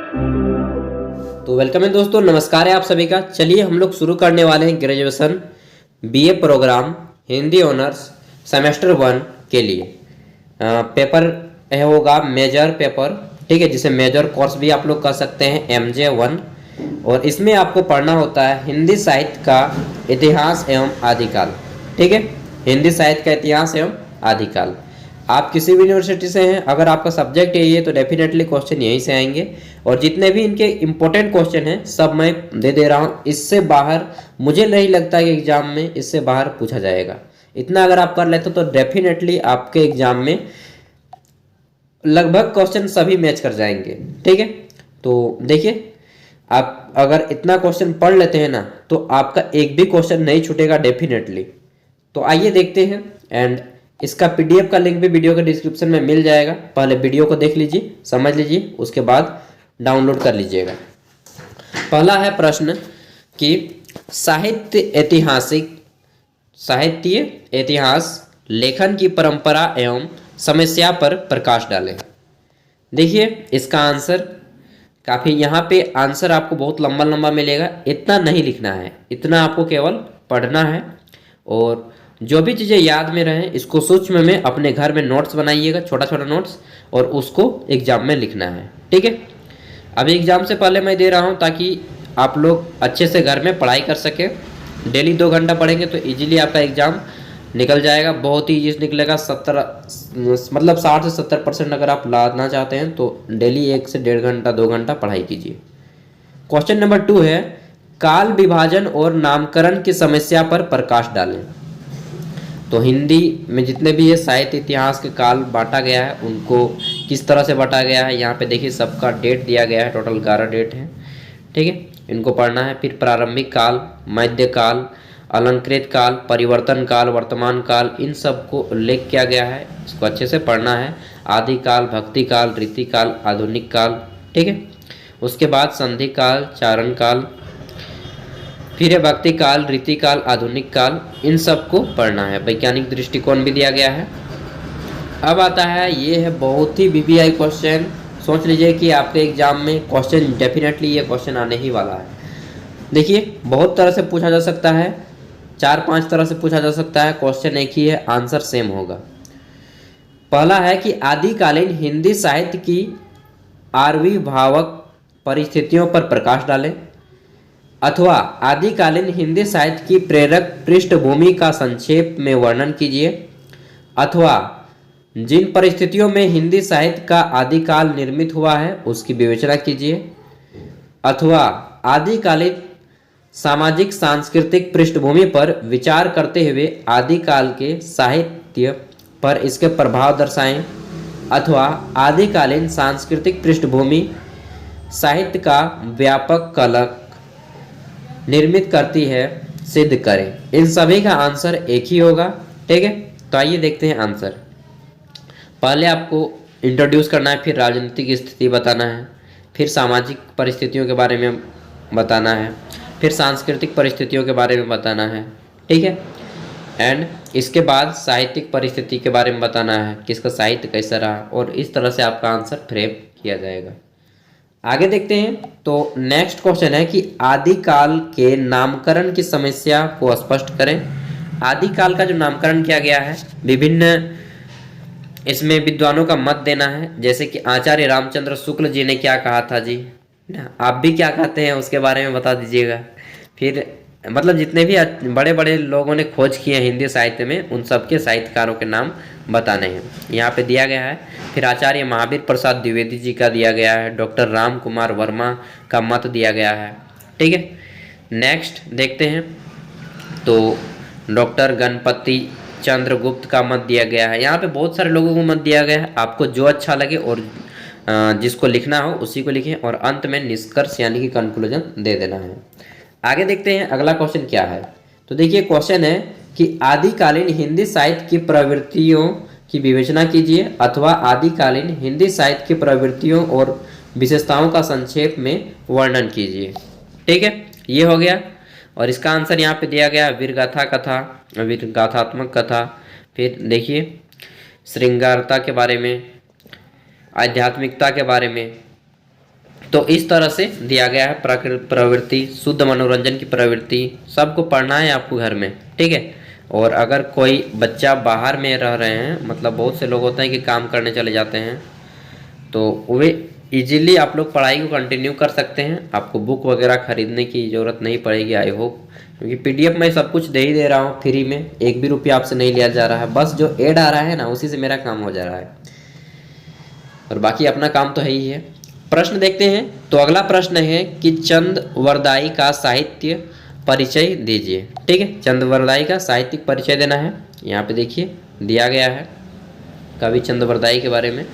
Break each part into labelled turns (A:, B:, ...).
A: तो वेलकम है दोस्तों, नमस्कार है आप सभी का। चलिए हम लोग शुरू करने वाले हैं graduation BA programme Hindi honours semester 1 के लिए। पेपर होगा मेजर पेपर, ठीक है, जिसे मेजर कोर्स भी आप लोग कर सकते हैं, MJ1। और इसमें आपको पढ़ना होता है हिंदी साहित्य का इतिहास एवं आदिकाल, ठीक है, हिंदी साहित्य का इतिहास एवं आदिकाल। आप किसी भी यूनिवर्सिटी से हैं, अगर आपका सब्जेक्ट यही है तो डेफिनेटली क्वेश्चन यहीं से आएंगे। और जितने भी इनके इम्पोर्टेंट क्वेश्चन हैं सब मैं दे रहा हूँ। इससे बाहर मुझे नहीं लगता कि एग्जाम में इससे बाहर पूछा जाएगा। इतना अगर आप कर लेते तो डेफिनेटली आपके एग्जाम में लगभग क्वेश्चन सभी मैच कर जाएंगे, ठीक है। तो देखिए, आप अगर इतना क्वेश्चन पढ़ लेते हैं ना तो आपका एक भी क्वेश्चन नहीं छूटेगा डेफिनेटली। तो आइए देखते हैं। एंड इसका PDF का लिंक भी वीडियो के डिस्क्रिप्शन में मिल जाएगा। पहले वीडियो को देख लीजिए, समझ लीजिए, उसके बाद डाउनलोड कर लीजिएगा। पहला है प्रश्न कि साहित्य इतिहास लेखन की परंपरा एवं समस्या पर प्रकाश डालें। देखिए इसका आंसर काफ़ी, यहाँ पे आंसर आपको बहुत लंबा लंबा मिलेगा। इतना नहीं लिखना है, इतना आपको केवल पढ़ना है। और जो भी चीज़ें याद में रहें इसको सूक्ष्म में अपने घर में नोट्स बनाइएगा, छोटा छोटा नोट्स, और उसको एग्जाम में लिखना है, ठीक है। अभी एग्जाम से पहले मैं दे रहा हूँ ताकि आप लोग अच्छे से घर में पढ़ाई कर सकें। डेली 2 घंटा पढ़ेंगे तो इजीली आपका एग्ज़ाम निकल जाएगा, बहुत ही ईजी निकलेगा। 60 से 70% अगर आप लाना चाहते हैं तो डेली 1 से 1.5 घंटा 2 घंटा पढ़ाई कीजिए। क्वेश्चन नंबर 2 है काल विभाजन और नामकरण की समस्या पर प्रकाश डालें। तो हिंदी में जितने भी ये साहित्य इतिहास के काल बांटा गया है उनको किस तरह से बांटा गया है, यहाँ पे देखिए सबका डेट दिया गया है, टोटल 11 डेट है, ठीक है, इनको पढ़ना है। फिर प्रारंभिक काल, मध्य काल, अलंकृत काल, परिवर्तन काल, वर्तमान काल, इन सब को उल्लेख किया गया है, इसको अच्छे से पढ़ना है। आदि काल, भक्ति काल, रीति काल, आधुनिक काल, ठीक है। उसके बाद संधि काल, चारण काल, फिर है भक्ति काल, रीति काल, आधुनिक काल, इन सब को पढ़ना है। वैज्ञानिक दृष्टिकोण भी दिया गया है। अब आता है, ये है बहुत ही VVI क्वेश्चन। सोच लीजिए कि आपके एग्जाम में क्वेश्चन डेफिनेटली ये क्वेश्चन आने ही वाला है। देखिए बहुत तरह से पूछा जा सकता है, 4-5 तरह से पूछा जा सकता है, क्वेश्चन एक ही है, आंसर सेम होगा। पहला है कि आदिकालीन हिंदी साहित्य की आविर्भावक परिस्थितियों पर प्रकाश डालें, अथवा आदिकालीन हिंदी साहित्य की प्रेरक पृष्ठभूमि का संक्षेप में वर्णन कीजिए, अथवा जिन परिस्थितियों में हिंदी साहित्य का आदिकाल निर्मित हुआ है उसकी विवेचना कीजिए, अथवा आदिकालीन सामाजिक सांस्कृतिक पृष्ठभूमि पर विचार करते हुए आदिकाल के साहित्य पर इसके प्रभाव दर्शाएं, अथवा आदिकालीन सांस्कृतिक पृष्ठभूमि साहित्य का व्यापक कलक निर्मित करती है, सिद्ध करें। इन सभी का आंसर एक ही होगा, ठीक है। तो आइए देखते हैं आंसर। पहले आपको इंट्रोड्यूस करना है, फिर राजनीतिक स्थिति बताना है, फिर सामाजिक परिस्थितियों के बारे में बताना है, फिर सांस्कृतिक परिस्थितियों के बारे में बताना है, ठीक है। एंड इसके बाद साहित्यिक परिस्थिति के बारे में बताना है कि इसका साहित्य कैसा रहा, और इस तरह से आपका आंसर फ्रेम किया जाएगा। आगे देखते हैं। तो नेक्स्ट क्वेश्चन है कि आदिकाल के नामकरण की समस्या को स्पष्ट करें। आदिकाल का जो नामकरण किया गया है, विभिन्न इसमें विद्वानों का मत देना है, जैसे कि आचार्य रामचंद्र शुक्ल जी ने क्या कहा था जी, आप भी क्या कहते हैं उसके बारे में बता दीजिएगा। फिर मतलब जितने भी बड़े बड़े लोगों ने खोज किए हैं हिंदी साहित्य में उन सबके साहित्यकारों के नाम बताने हैं, यहाँ पे दिया गया है। फिर आचार्य महावीर प्रसाद द्विवेदी जी का दिया गया है, डॉक्टर राम कुमार वर्मा का मत दिया गया है, ठीक है। नेक्स्ट देखते हैं। तो डॉक्टर गणपति चंद्र गुप्त का मत दिया गया है। यहाँ पे बहुत सारे लोगों को मत दिया गया है, आपको जो अच्छा लगे और जिसको लिखना हो उसी को लिखें, और अंत में निष्कर्ष यानी कि कंक्लूजन दे देना है। आगे देखते हैं अगला क्वेश्चन क्या है। तो देखिए क्वेश्चन है कि आदिकालीन हिंदी साहित्य की प्रवृत्तियों की विवेचना कीजिए, अथवा आदिकालीन हिंदी साहित्य की प्रवृत्तियों और विशेषताओं का संक्षेप में वर्णन कीजिए, ठीक है। ये हो गया, और इसका आंसर यहाँ पे दिया गया वीरगाथा कथा, वीरगाथात्मक कथा। फिर देखिए श्रृंगारता के बारे में, आध्यात्मिकता के बारे में, तो इस तरह से दिया गया है प्रवृत्ति, शुद्ध मनोरंजन की प्रवृत्ति, सबको पढ़ना है आपको घर में, ठीक है। और अगर कोई बच्चा बाहर में रह रहे हैं, मतलब बहुत से लोग होते हैं कि काम करने चले जाते हैं, तो वे इजीली आप लोग पढ़ाई को कंटिन्यू कर सकते हैं। आपको बुक वगैरह खरीदने की ज़रूरत नहीं पड़ेगी, आई होप, क्योंकि पीडीएफ में सब कुछ दे ही दे रहा हूँ फ्री में, एक भी रुपया आपसे नहीं लिया जा रहा है, बस जो ऐड आ रहा है ना उसी से मेरा काम हो जा रहा है, और बाकी अपना काम तो है ही है। प्रश्न देखते हैं। तो अगला प्रश्न है कि चंदवरदाई का साहित्य परिचय दीजिए, ठीक है। चंदवरदाई का साहित्यिक परिचय देना है। यहाँ पे देखिए दिया गया है कवि चंदवरदाई के बारे में,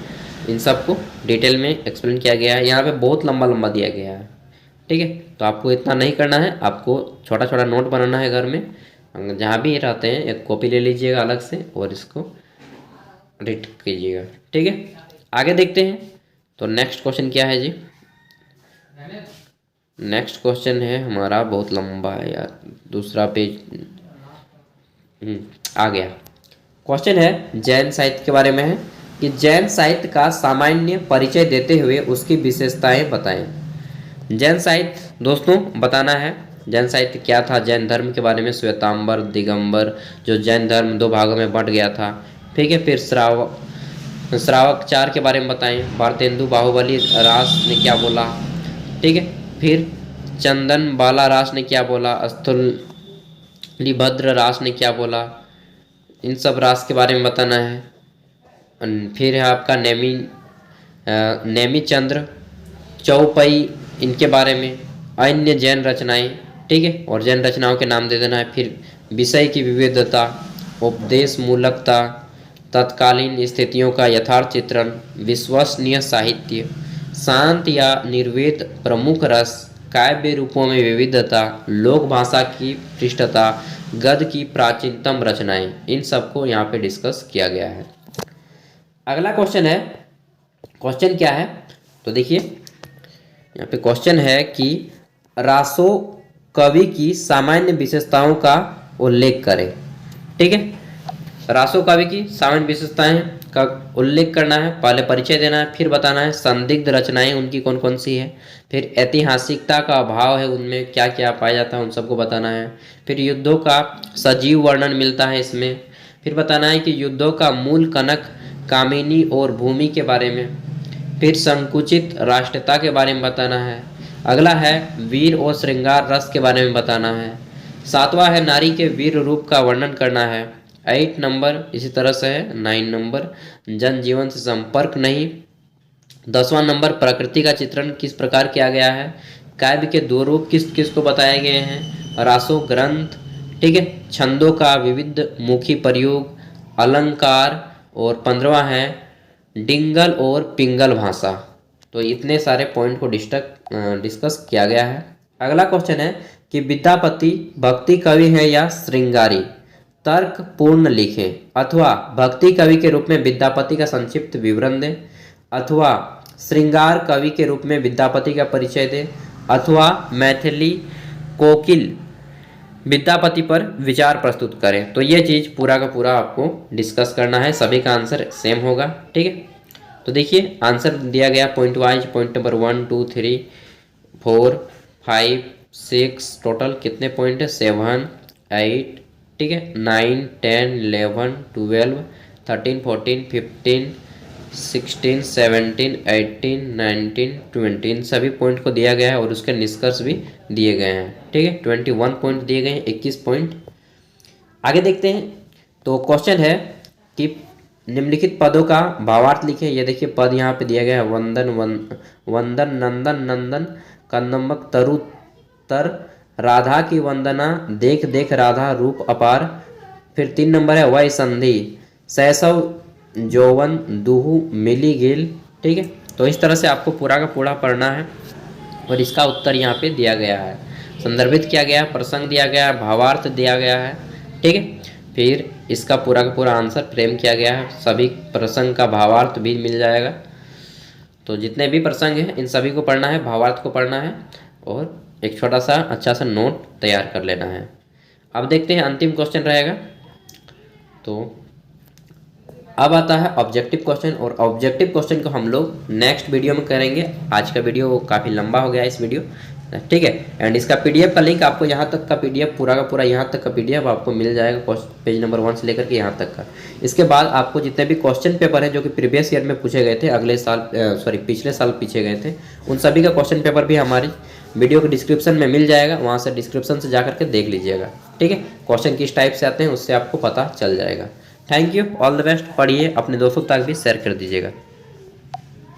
A: इन सबको डिटेल में एक्सप्लेन किया गया है। यहाँ पे बहुत लंबा लंबा दिया गया है, ठीक है। तो आपको इतना नहीं करना है, आपको छोटा छोटा नोट बनाना है घर में, जहाँ भी रहते हैं एक कॉपी ले लीजिएगा अलग से और इसको रीड कीजिएगा, ठीक है। आगे देखते हैं। तो नेक्स्ट क्वेश्चन क्या है जी? नेक्स्ट क्वेश्चन है हमारा, बहुत लंबा है यार, दूसरा पेज आ गया। क्वेश्चन है जैन साहित्य के बारे में है कि जैन साहित्य का सामान्य परिचय देते हुए उसकी विशेषताएं बताएं। जैन साहित्य दोस्तों बताना है, जैन साहित्य क्या था, जैन धर्म के बारे में, श्वेतांबर, दिगंबर, जो जैन धर्म 2 भागों में बंट गया था, ठीक है। फिर श्रावकाचार के बारे में बताएं, भारतेंदु बाहुबली रास ने क्या बोला, ठीक है। फिर चंदन बाला रास ने क्या बोला, स्थूलिभद्र रास ने क्या बोला, इन सब रास के बारे में बताना है। फिर है आपका नेमी चंद्र चौपई, इनके बारे में, अन्य जैन रचनाएं, ठीक है, और जैन रचनाओं के नाम दे देना है। फिर विषय की विविधता, उपदेश मूलकता, तत्कालीन स्थितियों का यथार्थ चित्रण, विश्वसनीय साहित्य, शांत या निर्वेद प्रमुख रस, काव्य रूपों में विविधता, लोक भाषा की पृष्ठता, गद्य की प्राचीनतम रचनाएं, इन सबको यहाँ पे डिस्कस किया गया है। अगला क्वेश्चन है, क्वेश्चन क्या है? तो देखिए यहाँ पे क्वेश्चन है कि रासो कवि की सामान्य विशेषताओं का उल्लेख करें, ठीक है। रासो कवि की सामान्य विशेषताएं का उल्लेख करना है, पहले परिचय देना है, फिर बताना है संदिग्ध रचनाएं उनकी कौन कौन सी है, फिर ऐतिहासिकता का अभाव है उनमें क्या क्या पाया जाता है उन सबको बताना है, फिर युद्धों का सजीव वर्णन मिलता है इसमें, फिर बताना है कि युद्धों का मूल कनक, कामिनी और भूमि के बारे में, फिर संकुचित राष्ट्रीयता के बारे में बताना है। अगला है वीर और श्रृंगार रस के बारे में बताना है। 7वां है नारी के वीर रूप का वर्णन करना है। 8 नंबर इसी तरह से है। 9 नंबर जनजीवन से संपर्क नहीं। 10वां नंबर प्रकृति का चित्रण किस प्रकार किया गया है। काव्य के 2 रूप किस किस को बताए गए हैं, रासो ग्रंथ, ठीक है, छंदों का विविध मुखी प्रयोग, अलंकार, और 15वां है डिंगल और पिंगल भाषा। तो इतने सारे पॉइंट को डिस्कस किया गया है। अगला क्वेश्चन है कि विद्यापति भक्ति कवि है या श्रृंगारी, तर्क पूर्ण लिखें, अथवा भक्ति कवि के रूप में विद्यापति का संक्षिप्त विवरण दें, अथवा श्रृंगार कवि के रूप में विद्यापति का परिचय दें, अथवा मैथिली कोकिल विद्यापति पर विचार प्रस्तुत करें। तो ये चीज़ पूरा का पूरा आपको डिस्कस करना है, सभी का आंसर सेम होगा, ठीक है। तो देखिए आंसर दिया गया point wise, point number 1 2 3 4 5 6, total कितने पॉइंट है, 7 8, ठीक है, 9 10 11 12 13 14 15 16 17 18 19 20, इन सभी पॉइंट को दिया गया है और उसके निष्कर्ष भी दिए गए हैं, ठीक है। 21 पॉइंट दिए गए हैं, 21 पॉइंट। आगे देखते हैं। तो क्वेश्चन है कि निम्नलिखित पदों का भावार्थ लिखें। ये देखिए पद यहाँ पे दिया गया है, वंदन नंदन नंदन, कंदम्बक तरु तर, राधा की वंदना, देख देख राधा रूप अपार। फिर 3 नंबर है वै संधि, शैशव जौवन दुहु मिली गिल, ठीक है। तो इस तरह से आपको पूरा का पूरा पढ़ना है और इसका उत्तर यहाँ पे दिया गया है, संदर्भित किया गया है, प्रसंग दिया गया है, भावार्थ दिया गया है, ठीक है। फिर इसका पूरा का पूरा आंसर फ्रेम किया गया है, सभी प्रसंग का भावार्थ भी मिल जाएगा। तो जितने भी प्रसंग हैं इन सभी को पढ़ना है, भावार्थ को पढ़ना है और एक छोटा सा अच्छा सा नोट तैयार कर लेना है। अब देखते हैं अंतिम क्वेश्चन रहेगा। तो अब आता है ऑब्जेक्टिव क्वेश्चन, और ऑब्जेक्टिव क्वेश्चन को हम लोग नेक्स्ट वीडियो में करेंगे। आज का वीडियो काफ़ी लंबा हो गया इस वीडियो, ठीक है। एंड इसका पीडीएफ का लिंक आपको यहाँ तक का पीडीएफ पूरा का पूरा यहाँ तक का पीडीएफ आपको मिल जाएगा, पेज नंबर 1 से लेकर के यहाँ तक का। इसके बाद आपको जितने भी क्वेश्चन पेपर हैं जो कि प्रीवियस ईयर में पूछे गए थे, अगले साल पिछले साल पूछे गए थे, उन सभी का क्वेश्चन पेपर भी हमारी वीडियो के डिस्क्रिप्शन में मिल जाएगा। वहाँ से डिस्क्रिप्शन से जा करके देख लीजिएगा, ठीक है। क्वेश्चन किस टाइप से आते हैं उससे आपको पता चल जाएगा। Thank you, all the best. पढ़िए, अपने दोस्तों तक भी शेयर कर दीजिएगा।